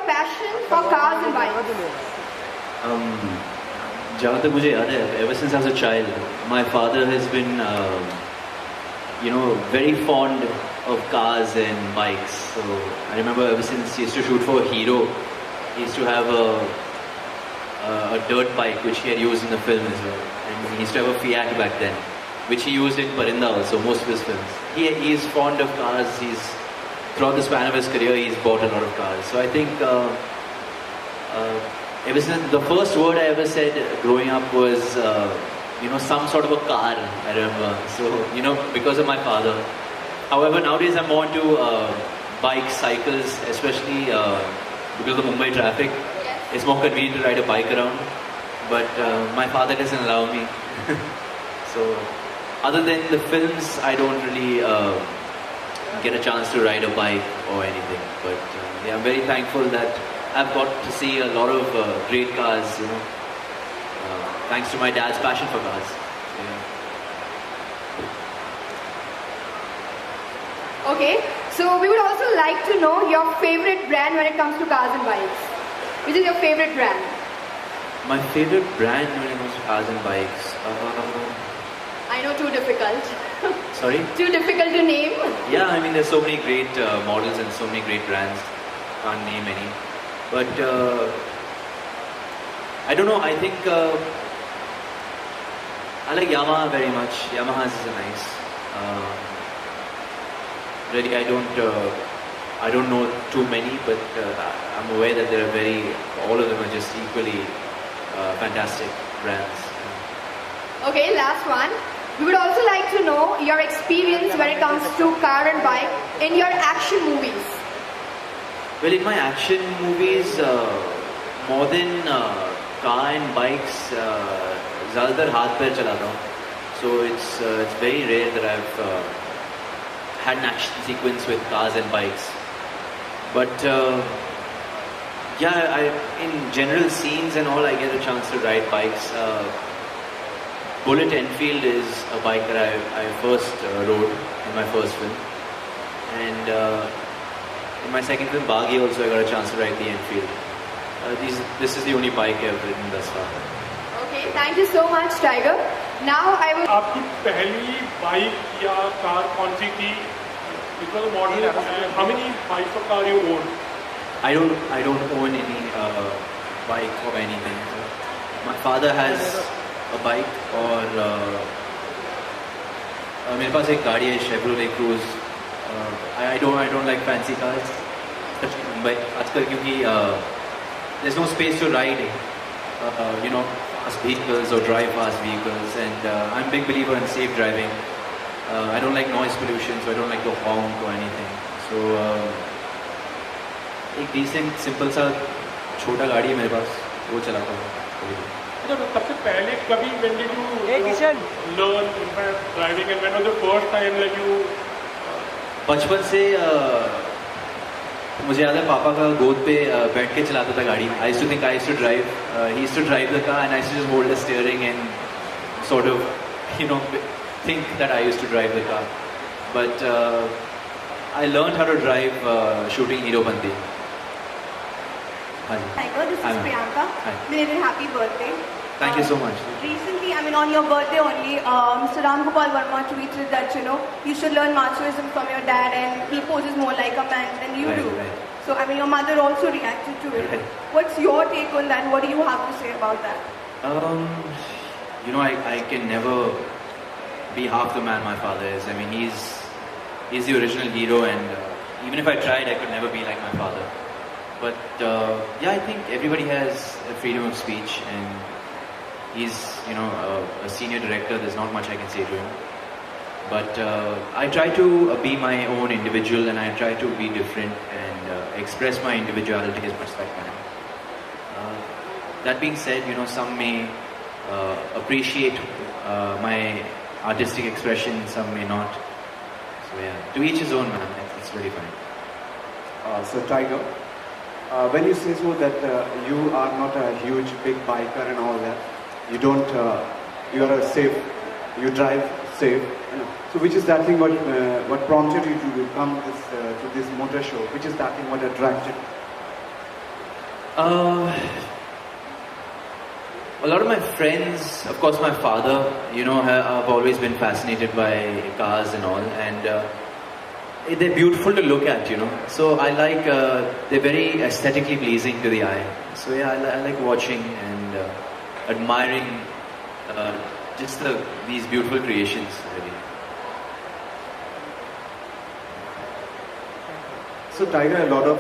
passion for cars and bikes? जहाँ तक मुझे याद है, ever since I was a child, my father has been, very fond of cars and bikes. So I remember ever since he used to shoot for Hero, he used to have a dirt bike which he had used in the film as well. And he used to have a Fiat back then, which he used in Parinda also, most of his films. He is fond of cars. Throughout the span of his career, he's bought a lot of cars. So I think ever since the first word I ever said growing up was, some sort of a car, I remember. So, because of my father. However, nowadays I'm more into bikes, cycles, especially because of the Mumbai traffic. Yes. It's more convenient to ride a bike around. But my father doesn't allow me. So, other than the films, I don't really get a chance to ride a bike or anything. But I'm very thankful that I've got to see a lot of great cars, thanks to my dad's passion for cars. Yeah. Okay, so we would also like to know your favorite brand when it comes to cars and bikes. Which is your favorite brand? My favorite brand when it comes to cars and bikes? I know, too difficult. Sorry? Too difficult to name? Yeah, I mean there's so many great models and so many great brands. Can't name any. But I don't know, I think I like Yamaha very much. Yamahas is nice. Really, I don't know too many, but I'm aware that there are all of them are just equally fantastic brands. Okay, last one. We would also like to know your experience when it comes to car and bike in your action movies. Well, in my action movies, more than car and bikes, ज़्यादातर हाथ पैर चलाता हूँ. So it's very rare that I've had an action sequence with cars and bikes. But in general scenes and all, I get a chance to ride bikes. Bullet Enfield is a bike that I first rode in my first film. And in my second film, Baghi, also I got a chance to ride the Enfield. This is the only bike I've ridden thus far. Okay, thank you so much, Tiger. Now I will. आपकी पहली bike या car कौन सी थी? Which was the model? How many bikes or car you own? I don't own any bike or anything. My father has a bike और मेरे पास एक गाड़ी है Chevrolet Cruze. I don't like fancy cars, especially in Mumbai. आजकल क्योंकि there's no space to ride, fast vehicles or drive fast vehicles, and I'm a big believer in safe driving. I don't like noise pollution, so I don't like to honk or anything. So एक decent simple सा छोटा गाड़ी है मेरे पास, वो चलाता हूँ. सबसे पहले कभी when did you learn driving, and when was the first time that you? बचपन से मुझे याद है पापा का गोद पे बैठ के चलाता था गाड़ी. I used to think I used to drive. He used to drive the car and I used to just hold the steering and sort of, think that I used to drive the car. But I learned how to drive shooting Hero Bandi. Tiger, this is Priyanka. Hi. Belated happy birthday. Thank you so much. Recently, on your birthday only, Mr. Ram Gopal Verma tweeted that, you should learn machoism from your dad and he poses more like a man than you do. Right. So, your mother also reacted to it. Right. What's your take on that? What do you have to say about that? I can never be half the man my father is. I mean, he's the original hero, and even if I tried, I could never be like my father. But I think everybody has a freedom of speech, and he's a senior director. There's not much I can say to him. But I try to be my own individual, and I try to be different and express my individuality as much as I can. That being said, some may appreciate my artistic expression, some may not. So yeah, to each his own, man. It's really fine. So Tiger, when you say so that you are not a huge big biker and all that, you are a safe, you drive safe. So which is that thing what prompted you to come to this motor show? Which is that thing what attracted? A lot of my friends, of course my father, have always been fascinated by cars and all, and they're beautiful to look at, So I like, they're very aesthetically pleasing to the eye. So yeah, I like watching and admiring just these beautiful creations, really. So Tiger, a lot of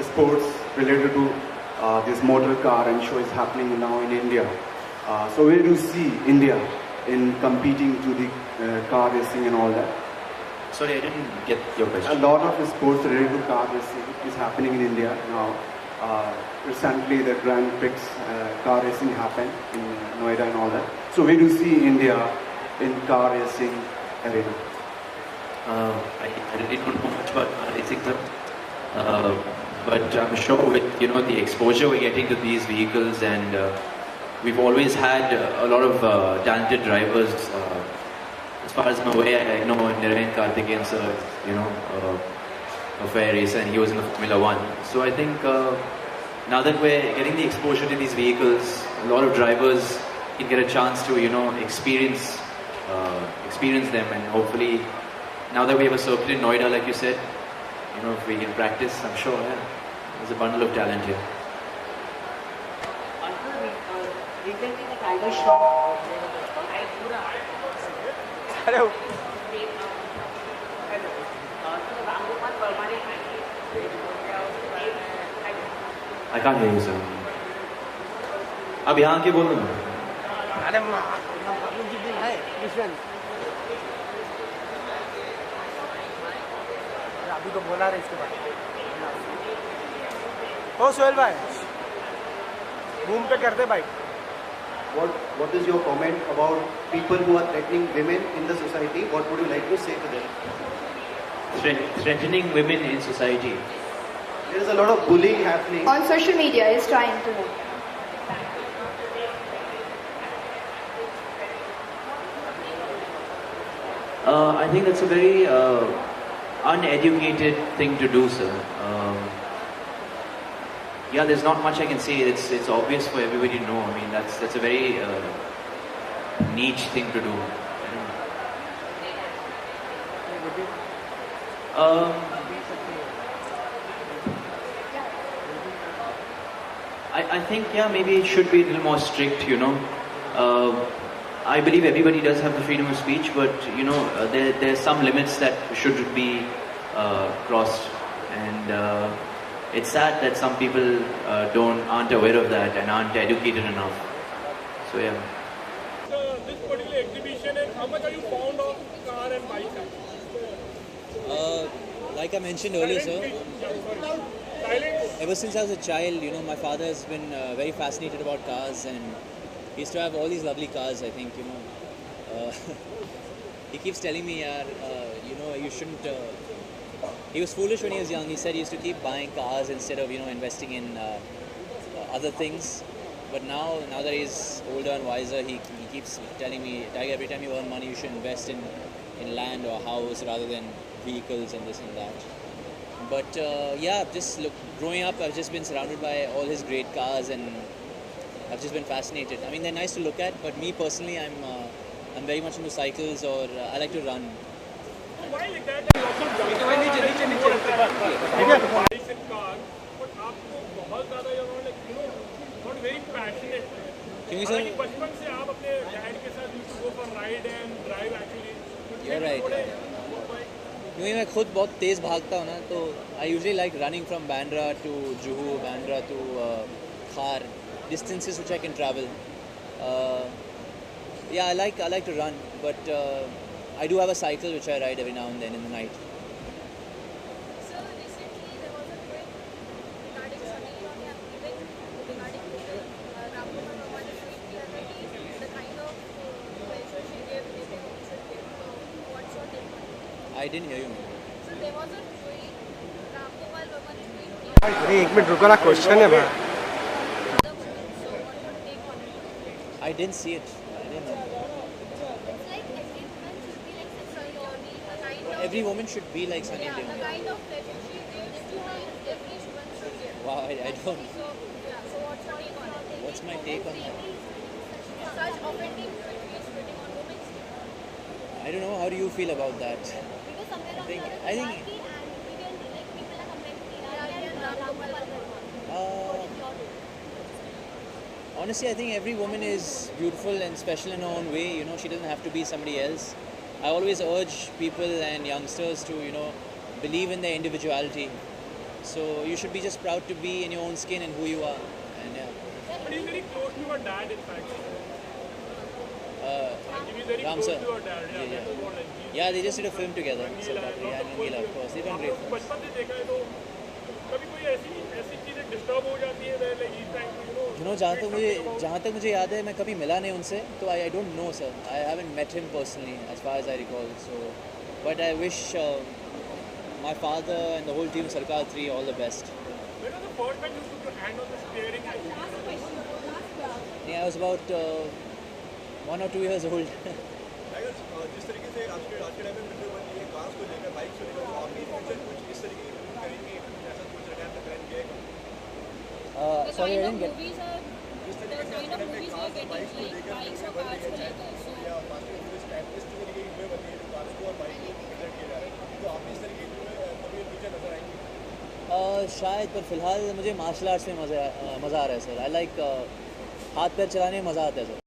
sports related to this motor car and show is happening now in India. So where do you see India in competing to the car racing and all that? Sorry, I didn't get your A question. lot of sports related to car racing is happening in India now. Recently, the Grand Prix car racing happened in Noida and all that. So where do you see India in car racing arena? I really don't know much about racing, but I'm sure with the exposure we're getting to these vehicles, and we've always had a lot of talented drivers. As far as I'm aware, I know Nirayan Karthikeyan sir, a fair racer, and he was in the Formula One. So I think now that we're getting the exposure to these vehicles, a lot of drivers can get a chance to experience them, and hopefully now that we have a circuit in Noida, like you said, if we can practice, I'm sure there's a bundle of talent here. Recently the Tiger Shroff. Hello. I can't hear you, sir. अब यहाँ के बोल दो ना. अरे है दुश्मन. अभी तो बोला रहे इसके बाद. ओ सोहेल भाई, घूम पे करते भाई. What is your comment about people who are threatening women in the society? What would you like to say to them? Threatening women in society. There is a lot of bullying happening. On social media, is trying to. I think that's a very uneducated thing to do, sir. Yeah, there's not much I can say. It's obvious for everybody to know. I mean, that's a very niche thing to do. I think, yeah, maybe it should be a little more strict, I believe everybody does have the freedom of speech, but, there's some limits that should be crossed. And it's sad that some people aren't aware of that and aren't educated enough. So, yeah. So this particular exhibition, and how much are you fond of car and bike? Like I mentioned earlier, sir, ever since I was a child, my father has been very fascinated about cars, and he used to have all these lovely cars. I think, he keeps telling me, you shouldn't. He was foolish when he was young. He said he used to keep buying cars instead of, investing in other things. But now that he's older and wiser, he keeps telling me, Tiger, every time you earn money, you should invest in land or a house rather than vehicles and this and that. But yeah, growing up, I've just been surrounded by all his great cars, and I've just been fascinated. I mean, they're nice to look at, but me personally, I'm very much into cycles, or I like to run. Why like that? Bikes and cars, but आपको बहुत ज़्यादा not very passionate. क्योंकि sir, बचपन से आप अपने dad के साथ used to go for ride and drive actually. You're right. क्योंकि मैं खुद बहुत तेज़ भागता हूँ ना, तो I usually like running from Bandra to Juhu, Bandra to Khar, distances which I can travel. Yeah, I like to run, but I do have a cycle which I ride every now and then in the night. So recently there was a tweet regarding Sunny on your event regarding Ramkumar Verma's tweet clearly the kind of measure she gave Hrithik also gave. So what's your take on it? I didn't hear you. So there was a tweet, Ramkumar Verma's tweet अरे एक minute रुको ना, question है भाई. the women. So what's your take on it? I didn't see it. I didn't know. It's like every woman should be like Sunny Leone, the kind of Every woman should be like Sunny yeah, Leone. the kind of pleasure she gives to her, every woman should give. Wow, I don't. So yeah, so what's your take on it? What's my take on that? Such offending videos putting on women's I don't know. How do you feel about that? Because somewhere or think- the other, I think- Sidharth and even like people are comparing Yeah, Sidharth and yeah, Ram Gopal Verma. Uh, What is your take? Honestly, I think every woman is beautiful and special in her own way. You know, she doesn't have to be somebody else. I always urge people and youngsters to, believe in their individuality. So you should be just proud to be in your own skin and who you are. And yeah, But he's very close to your dad, in fact. Like, he's very Ram close sir. to your dad. Yeah, Yeah, that is what like. yeah, they just did a film together. So Rangeela that, है, yeah, not Rangila, the of course, they've done आप great लोग films. बचपन से देखा है तो कभी कोई ऐसी चीजें डिस्टर्ब हो जाती है like each time जहाँ तक मुझे याद है मैं कभी मिला नहीं उनसे तो I don't know sir I haven't met him personally as far as I recall so but I wish my father and the whole team Sarkar 3 all the best When was the first time you took your hand on the steering actually? I was about 1 or 2 years old जिस तरीके से आज के time में video बन रही है cars को लेकर बाइक को लेकर तो आपकी फ्यूचर कुछ इस तरीके की फिल्म करेंगे ऐसा कुछ रखा है प्लान किया है The sorry I kind of didn't get movies are the kind of movies are getting like bikes or cars को लेकर. So या फास्ट एंड फ्यूरियस टाइप इस तरीके की फिल्में बन रही है कार्स को और बाइक को प्रेजेंट किया जा रहा है तो आप इस तरीके की फिल्में कभी फ्यूचर नजर आएंगी शायद पर फिलहाल मुझे मार्शल आर्ट्स में मज़ा आ रहा है सर आई लाइक हाथ पैर चलाने में मज़ा आता है सर